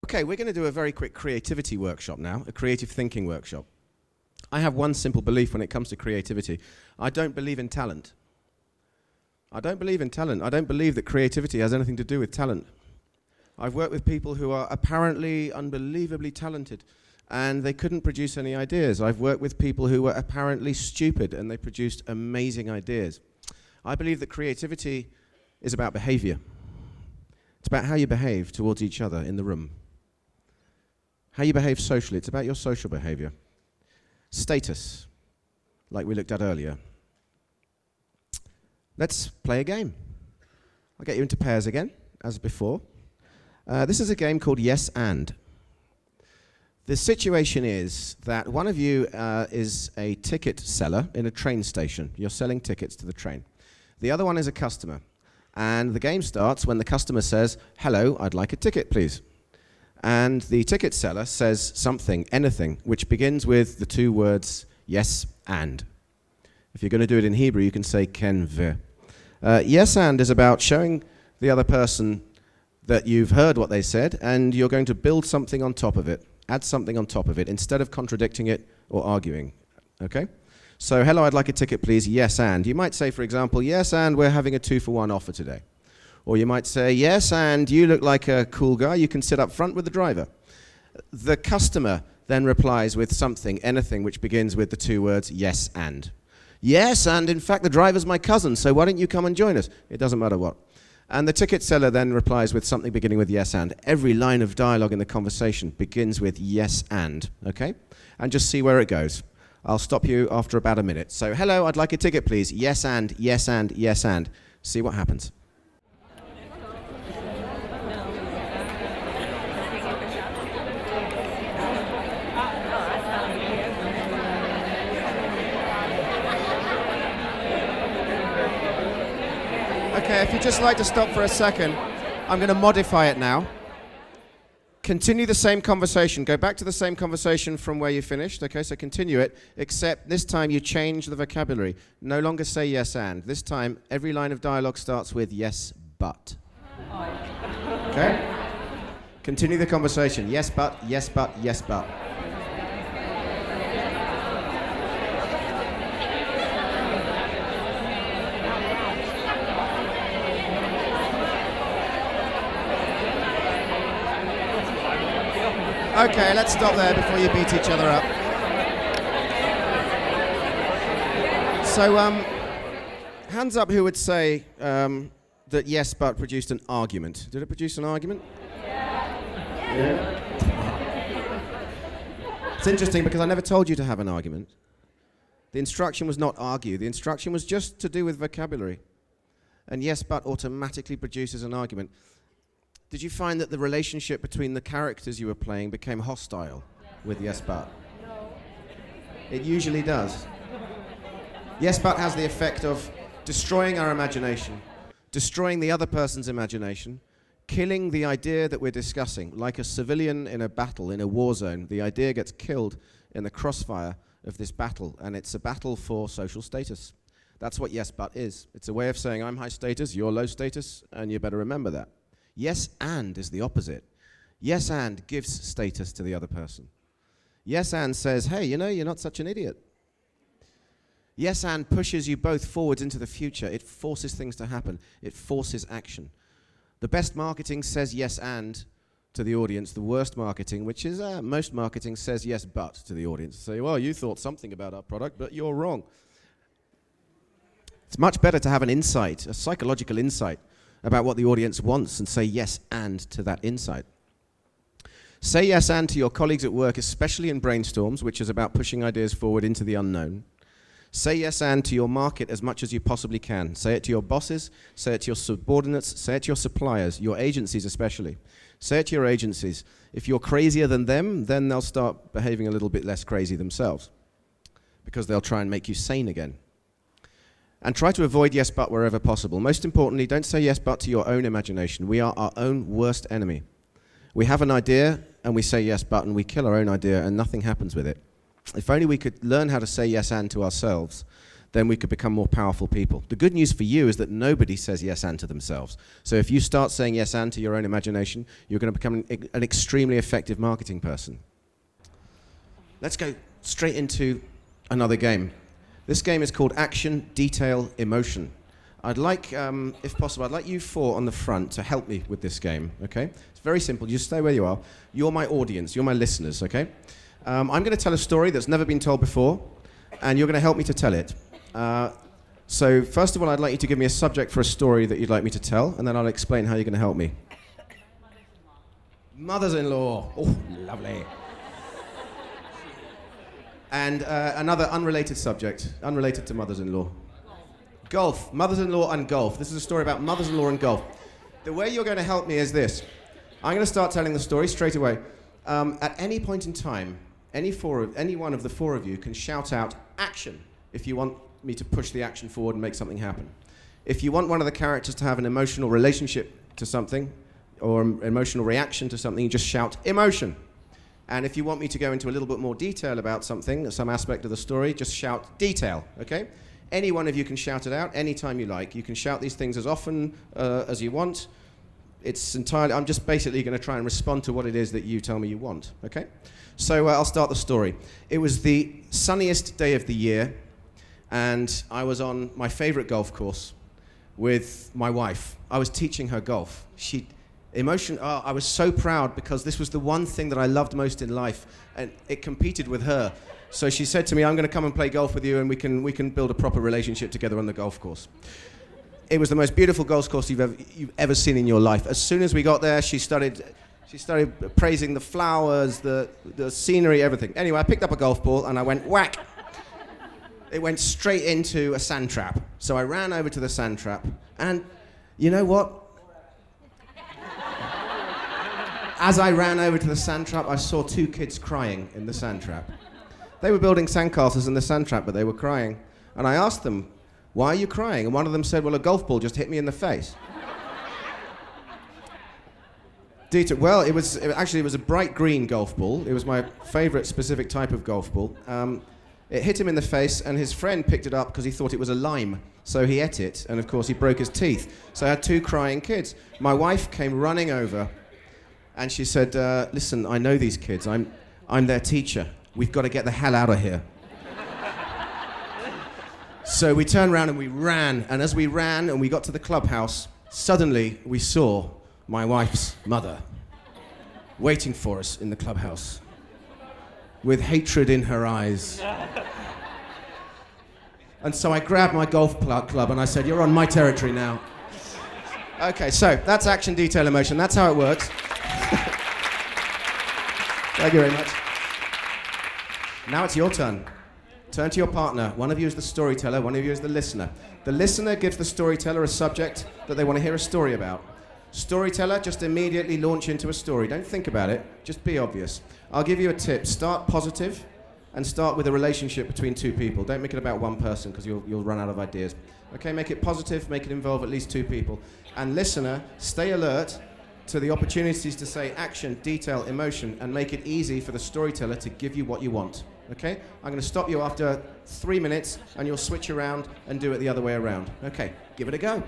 Okay, we're going to do a very quick creativity workshop now, a creative thinking workshop. I have one simple belief when it comes to creativity. I don't believe in talent. I don't believe in talent. I don't believe that creativity has anything to do with talent. I've worked with people who are apparently unbelievably talented, and they couldn't produce any ideas. I've worked with people who were apparently stupid, and they produced amazing ideas. I believe that creativity is about behavior. It's about how you behave towards each other in the room. How you behave socially. It's about your social behavior. Status, like we looked at earlier. Let's play a game. I'll get you into pairs again, as before. This is a game called Yes and. The situation is that one of you is a ticket seller in a train station. You're selling tickets to the train. The other one is a customer. And the game starts when the customer says, "Hello, I'd like a ticket, please." And the ticket seller says something, anything, which begins with the two words, yes and. If you're going to do it in Hebrew, you can say ken ve. Yes and is about showing the other person that you've heard what they said, and you're going to build something on top of it, add something on top of it, instead of contradicting it or arguing. Okay? So, hello, I'd like a ticket, please. Yes and. You might say, for example, yes and we're having a 2-for-1 offer today. Or you might say, yes, and you look like a cool guy. You can sit up front with the driver. The customer then replies with something, anything, which begins with the two words, yes, and. Yes, and in fact, the driver's my cousin, so why don't you come and join us? It doesn't matter what. And the ticket seller then replies with something beginning with yes, and. Every line of dialogue in the conversation begins with yes, and. Okay? And just see where it goes. I'll stop you after about a minute. So, hello, I'd like a ticket, please. Yes, and, yes, and, yes, and. See what happens. Okay, if you'd just like to stop for a second, I'm going to modify it now. Continue the same conversation. Go back to the same conversation from where you finished. Okay, so continue it, except this time you change the vocabulary. No longer say yes and. This time, every line of dialogue starts with yes, but. Okay? Continue the conversation. Yes, but, yes, but, yes, but. Okay, let's stop there before you beat each other up. So, hands up who would say that yes, but produced an argument. Did it produce an argument? Yeah. It's interesting because I never told you to have an argument. The instruction was not argue. The instruction was just to do with vocabulary. And yes, but automatically produces an argument. Did you find that the relationship between the characters you were playing became hostile with yes, but? No. It usually does. Yes, but has the effect of destroying our imagination, destroying the other person's imagination, killing the idea that we're discussing. Like a civilian in a battle, in a war zone, the idea gets killed in the crossfire of this battle, and it's a battle for social status. That's what yes, but is. It's a way of saying I'm high status, you're low status, and you better remember that. Yes and is the opposite. Yes and gives status to the other person. Yes and says, hey, you know, you're not such an idiot. Yes and pushes you both forwards into the future. It forces things to happen. It forces action. The best marketing says yes and to the audience. The worst marketing, which is most marketing, says yes but to the audience. Say, well, you thought something about our product, but you're wrong. It's much better to have an insight, a psychological insight, about what the audience wants and say yes and to that insight. Say yes and to your colleagues at work, especially in brainstorms, which is about pushing ideas forward into the unknown. Say yes and to your market as much as you possibly can. Say it to your bosses, say it to your subordinates, say it to your suppliers, your agencies especially. Say it to your agencies. If you're crazier than them, then they'll start behaving a little bit less crazy themselves, because they'll try and make you sane again. And try to avoid yes but wherever possible. Most importantly, don't say yes but to your own imagination. We are our own worst enemy. We have an idea and we say yes but, and we kill our own idea and nothing happens with it. If only we could learn how to say yes and to ourselves, then we could become more powerful people. The good news for you is that nobody says yes and to themselves. So if you start saying yes and to your own imagination, you're going to become an extremely effective marketing person. Let's go straight into another game. This game is called Action, Detail, Emotion. I'd like, if possible, I'd like you four on the front to help me with this game, okay? It's very simple. You just stay where you are. You're my audience. You're my listeners, okay? I'm going to tell a story that's never been told before, and you're going to help me to tell it. So first of all, I'd like you to give me a subject for a story that you'd like me to tell, and then I'll explain how you're going to help me. Mothers-in-law. Oh, lovely. And another unrelated subject, unrelated to mothers-in-law. Golf. Mothers-in-law and golf. This is a story about mothers-in-law and golf. The way you're going to help me is this. I'm going to start telling the story straight away. At any point in time, any one of the four of you can shout out action if you want me to push the action forward and make something happen. If you want one of the characters to have an emotional relationship to something or an emotional reaction to something, you just shout emotion. And if you want me to go into a little bit more detail about something, some aspect of the story, just shout detail, okay? Any one of you can shout it out anytime you like. You can shout these things as often as you want. It's entirely, I'm just basically going to try and respond to what it is that you tell me you want, okay? So I'll start the story. It was the sunniest day of the year, and I was on my favorite golf course with my wife. I was teaching her golf. I was so proud because this was the one thing that I loved most in life, and it competed with her. So she said to me, I'm going to come and play golf with you, and we can build a proper relationship together on the golf course. It was the most beautiful golf course you've ever seen in your life. As soon as we got there, she started praising the flowers, the scenery, everything. Anyway, I picked up a golf ball, and I went whack. It went straight into a sand trap. So I ran over to the sand trap, and you know what? As I ran over to the sand trap, I saw two kids crying in the sand trap. They were building sandcastles in the sand trap, but they were crying. And I asked them, why are you crying? And one of them said, well, a golf ball just hit me in the face. Well, it was a bright green golf ball. It was my favorite specific type of golf ball. It hit him in the face, and his friend picked it up because he thought it was a lime. So he ate it, and of course he broke his teeth. So I had two crying kids. My wife came running over, and she said, listen, I know these kids. I'm their teacher. We've got to get the hell out of here. So we turned around and we ran, and as we ran and we got to the clubhouse, suddenly we saw my wife's mother waiting for us in the clubhouse with hatred in her eyes. And so I grabbed my golf club and I said, you're on my territory now. Okay, so that's action, detail, emotion. That's how it works. Thank you very much. Now it's your turn. Turn to your partner. One of you is the storyteller, one of you is the listener. The listener gives the storyteller a subject that they want to hear a story about. Storyteller, just immediately launch into a story. Don't think about it, just be obvious. I'll give you a tip. Start positive and start with a relationship between two people. Don't make it about one person because you'll run out of ideas. Okay, make it positive, make it involve at least two people. And listener, stay alert to the opportunities to say action, detail, emotion, and make it easy for the storyteller to give you what you want. Okay? I'm going to stop you after 3 minutes, and you'll switch around and do it the other way around. Okay, give it a go.